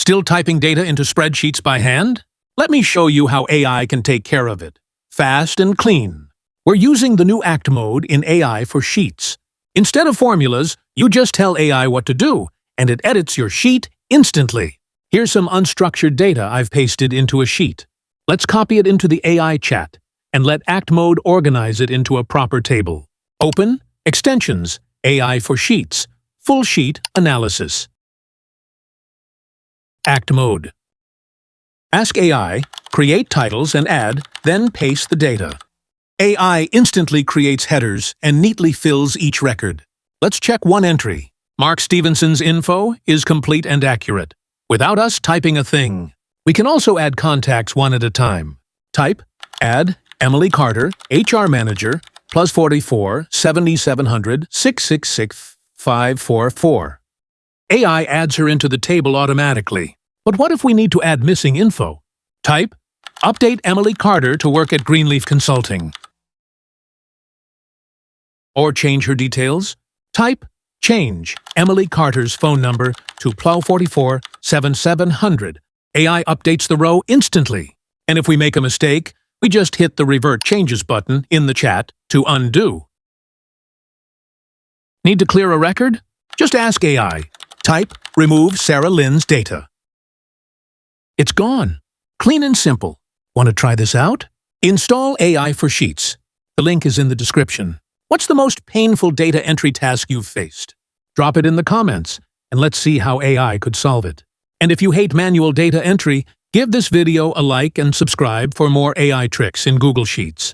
Still typing data into spreadsheets by hand? Let me show you how AI can take care of it. Fast and clean. We're using the new Act mode in AI for Sheets. Instead of formulas, you just tell AI what to do, and it edits your sheet instantly. Here's some unstructured data I've pasted into a sheet. Let's copy it into the AI chat, and let Act mode organize it into a proper table. Open, Extensions, AI for Sheets, Full Sheet Analysis. Act mode. Ask AI, create titles and add, then paste the data. AI instantly creates headers and neatly fills each record. Let's check one entry. Mark Stevenson's info is complete and accurate, without us typing a thing. We can also add contacts one at a time. Type, add, Emily Carter, HR Manager, +44 7700 666 544. AI adds her into the table automatically. But what if we need to add missing info? Type, update Emily Carter to work at Greenleaf Consulting. Or change her details? Type, change Emily Carter's phone number to +44 7700. AI updates the row instantly. And if we make a mistake, we just hit the Revert Changes button in the chat to undo. Need to clear a record? Just ask AI. Type, remove Sarah Lynn's data. It's gone. Clean and simple. Want to try this out? Install AI for Sheets. The link is in the description. What's the most painful data entry task you've faced? Drop it in the comments, and let's see how AI could solve it. And if you hate manual data entry, give this video a like and subscribe for more AI tricks in Google Sheets.